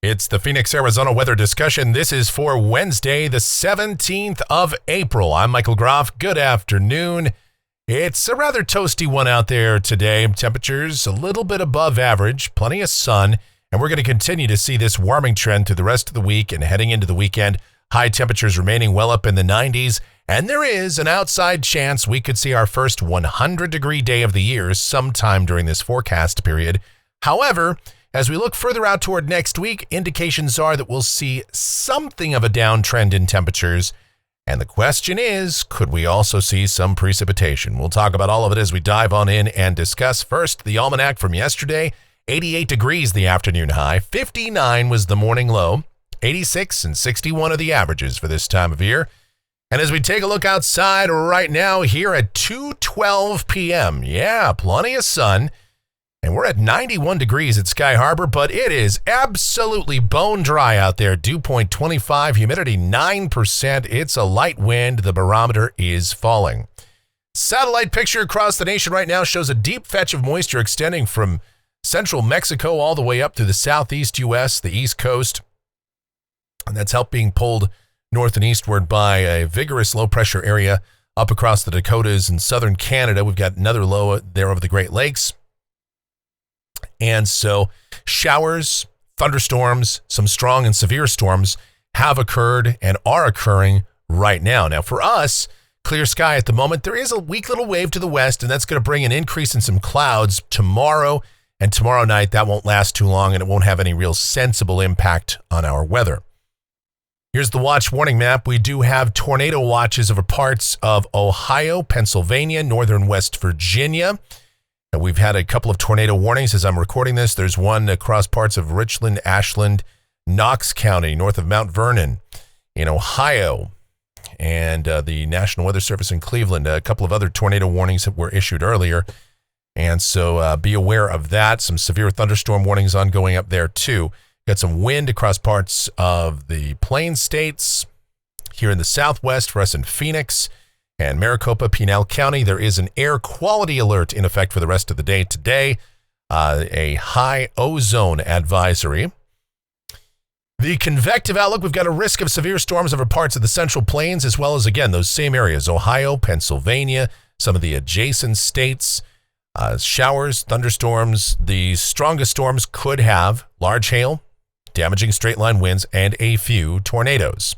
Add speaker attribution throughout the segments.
Speaker 1: It's the Phoenix, Arizona weather discussion. This is for Wednesday, the 17th of April. I'm Michael Groff. Good afternoon. It's a rather toasty one out there today. Temperatures a little bit above average, plenty of sun, and we're going to continue to see this warming trend through the rest of the week and heading into the weekend. High temperatures remaining well up in the 90s, and there is an outside chance we could see our first 100-degree day of the year sometime during this forecast period. However, as we look further out toward next week, indications are that we'll see something of a downtrend in temperatures. And the question is, could we also see some precipitation? We'll talk about all of it as we dive on in and discuss. First, the almanac from yesterday, 88 degrees the afternoon high, 59 was the morning low, 86 and 61 are the averages for this time of year. And as we take a look outside right now here at 2:12 p.m., yeah, plenty of sun. And we're at 91 degrees at Sky Harbor, but it is absolutely bone dry out there. Dew point 25, humidity 9%. It's a light wind. The barometer is falling. Satellite picture across the nation right now shows a deep fetch of moisture extending from central Mexico all the way up through the southeast U.S., the East Coast. And that's helped being pulled north and eastward by a vigorous low-pressure area up across the Dakotas and southern Canada. We've got another low there over the Great Lakes. And so showers, thunderstorms, some strong and severe storms have occurred and are occurring right now. Now for us, clear sky at the moment. There is a weak little wave to the west, and that's going to bring an increase in some clouds tomorrow and tomorrow night. That won't last too long, and it won't have any real sensible impact on our weather. Here's the watch warning map. We do have tornado watches over parts of Ohio, Pennsylvania, northern West Virginia. And we've had a couple of tornado warnings as I'm recording this. There's one across parts of Richland, Ashland, Knox County, north of Mount Vernon in Ohio, and the National Weather Service in Cleveland. A couple of other tornado warnings that were issued earlier. And so be aware of that. Some severe thunderstorm warnings ongoing up there too. Got some wind across parts of the Plain States here in the southwest for us in Phoenix and Maricopa, Pinal County. There is an air quality alert in effect for the rest of the day today, a high ozone advisory. The convective outlook, we've got a risk of severe storms over parts of the Central Plains, as well as, again, those same areas, Ohio, Pennsylvania, some of the adjacent states, showers, thunderstorms. The strongest storms could have large hail, damaging straight-line winds, and a few tornadoes.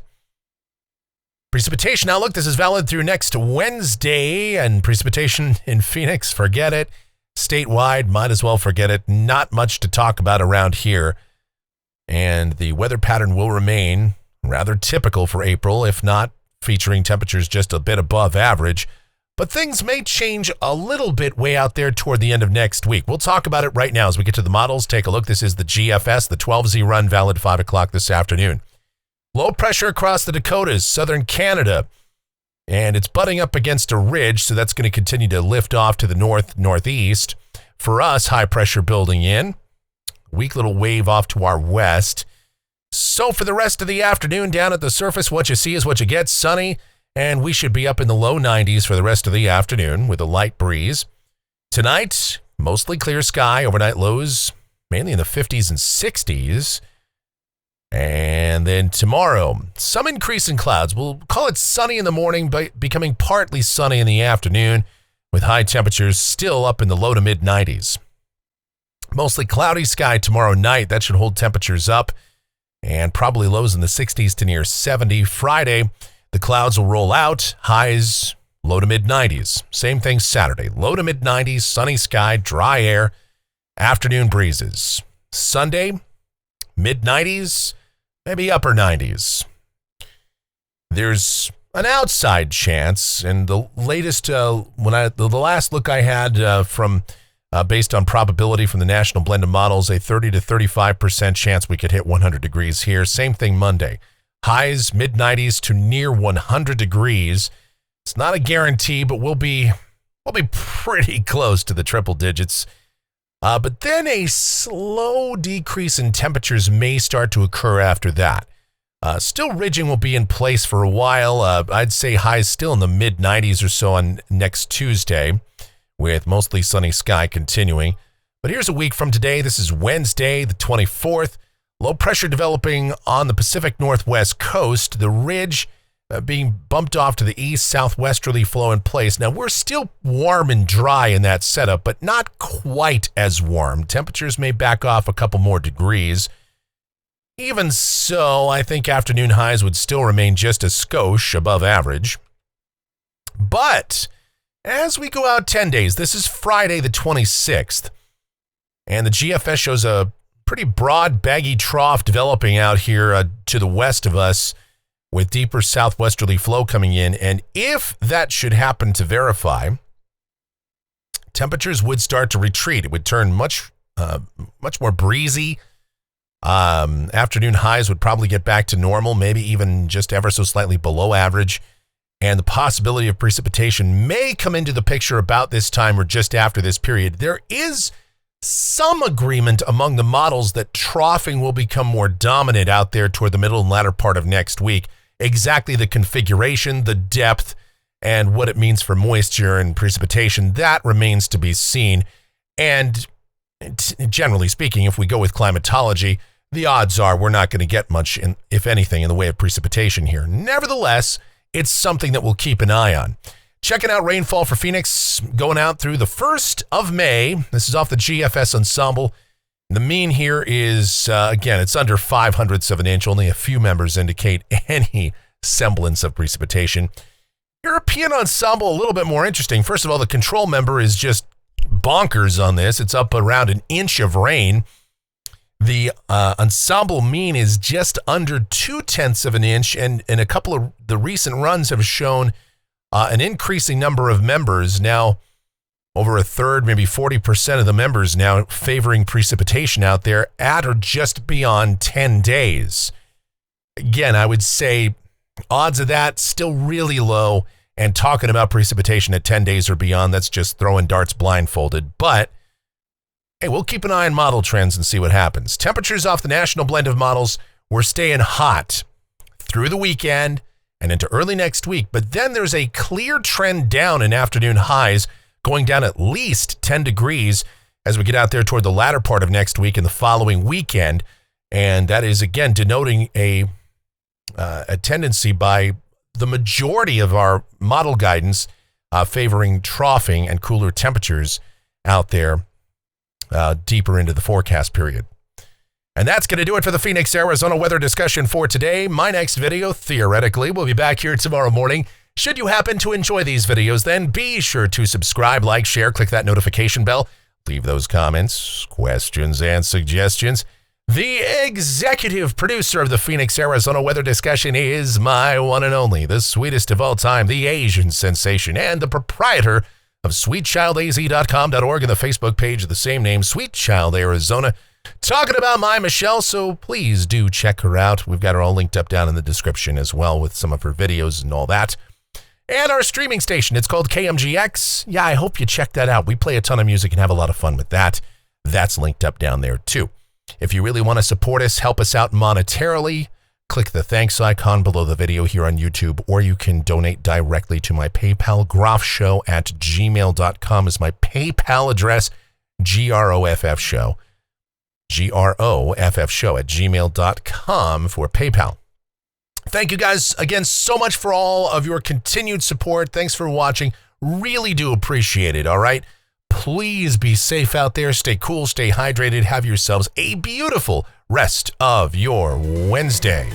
Speaker 1: Precipitation outlook, this is valid through next Wednesday, and precipitation in Phoenix, forget it. Statewide, might as well forget it. Not much to talk about around here. And the weather pattern will remain rather typical for April, if not featuring temperatures just a bit above average. But things may change a little bit way out there toward the end of next week. We'll talk about it right now as we get to the models. Take a look. This is the GFS, the 12Z run, valid 5 o'clock this afternoon. Low pressure across the Dakotas, southern Canada, and it's butting up against a ridge, so that's going to continue to lift off to the northeast. For us, high pressure building in, weak little wave off to our west. So for the rest of the afternoon, down at the surface, what you see is what you get, sunny, and we should be up in the low 90s for the rest of the afternoon with a light breeze. Tonight, mostly clear sky, overnight lows mainly in the 50s and 60s. And then tomorrow, some increase in clouds. We'll call it sunny in the morning, but becoming partly sunny in the afternoon, with high temperatures still up in the low to mid 90s. Mostly cloudy sky tomorrow night. That should hold temperatures up, and probably lows in the 60s to near 70. Friday, the clouds will roll out, highs low to mid 90s. Same thing Saturday, low to mid 90s, sunny sky, dry air, afternoon breezes. Sunday, mid 90s, maybe upper 90s. There's an outside chance, and the latest, the last look I had from based on probability from the National Blend of Models, a 30 to 35% chance we could hit 100 degrees here. Same thing Monday. Highs mid 90s to near 100 degrees. It's not a guarantee, but we'll be pretty close to the triple digits. But then a slow decrease in temperatures may start to occur after that. Still ridging will be in place for a while. I'd say highs still in the mid 90s or so on next Tuesday, with mostly sunny sky continuing. But here's a week from today. This is Wednesday, the 24th. Low pressure developing on the Pacific Northwest coast, the ridge being bumped off to the east, southwesterly flow in place. Now, we're still warm and dry in that setup, but not quite as warm. Temperatures may back off a couple more degrees. Even so, I think afternoon highs would still remain just a skosh above average. But as we go out 10 days, this is Friday the 26th, and the GFS shows a pretty broad, baggy trough developing out here to the west of us with deeper southwesterly flow coming in. And if that should happen to verify, temperatures would start to retreat. It would turn much more breezy. Afternoon highs would probably get back to normal, maybe even just ever so slightly below average. And the possibility of precipitation may come into the picture about this time or just after this period. There is some agreement among the models that troughing will become more dominant out there toward the middle and latter part of next week. Exactly the configuration, the depth, and what it means for moisture and precipitation, that remains to be seen. And generally speaking, if we go with climatology, the odds are we're not going to get much, if anything, in the way of precipitation here. Nevertheless, it's something that we'll keep an eye on. Checking out rainfall for Phoenix going out through the 1st of May. This is off the GFS ensemble. The mean here is, again, it's under 0.05 of an inch. Only a few members indicate any semblance of precipitation. European ensemble, a little bit more interesting. First of all, the control member is just bonkers on this. It's up around an inch of rain. The ensemble mean is just under 0.2 of an inch, and a couple of the recent runs have shown an increasing number of members. Now, over a third, maybe 40% of the members now favoring precipitation out there at or just beyond 10 days. Again, I would say odds of that still really low, and talking about precipitation at 10 days or beyond, that's just throwing darts blindfolded. But hey, we'll keep an eye on model trends and see what happens. Temperatures off the national blend of models, we're staying hot through the weekend and into early next week. But then there's a clear trend down in afternoon highs, going down at least 10 degrees as we get out there toward the latter part of next week and the following weekend. And that is, again, denoting a tendency by the majority of our model guidance favoring troughing and cooler temperatures out there deeper into the forecast period. And that's going to do it for the Phoenix, Arizona weather discussion for today. My next video, theoretically, will be back here tomorrow morning. Should you happen to enjoy these videos, then be sure to subscribe, like, share, click that notification bell, leave those comments, questions, and suggestions. The executive producer of the Phoenix, Arizona weather discussion is my one and only, the sweetest of all time, the Asian sensation, and the proprietor of sweetchildaz.com.org and the Facebook page of the same name, Sweet Child Arizona, talking about my Michelle, so please do check her out. We've got her all linked up down in the description as well with some of her videos and all that. And our streaming station, it's called KMGX. Yeah, I hope you check that out. We play a ton of music and have a lot of fun with that. That's linked up down there too. If you really want to support us, help us out monetarily, click the thanks icon below the video here on YouTube, or you can donate directly to my PayPal. Groffshow@gmail.com is my PayPal address. GROFF show. GROFF show at gmail.com for PayPal. Thank you guys again so much for all of your continued support. Thanks for watching. Really do appreciate it, all right? Please be safe out there. Stay cool, stay hydrated. Have yourselves a beautiful rest of your Wednesday.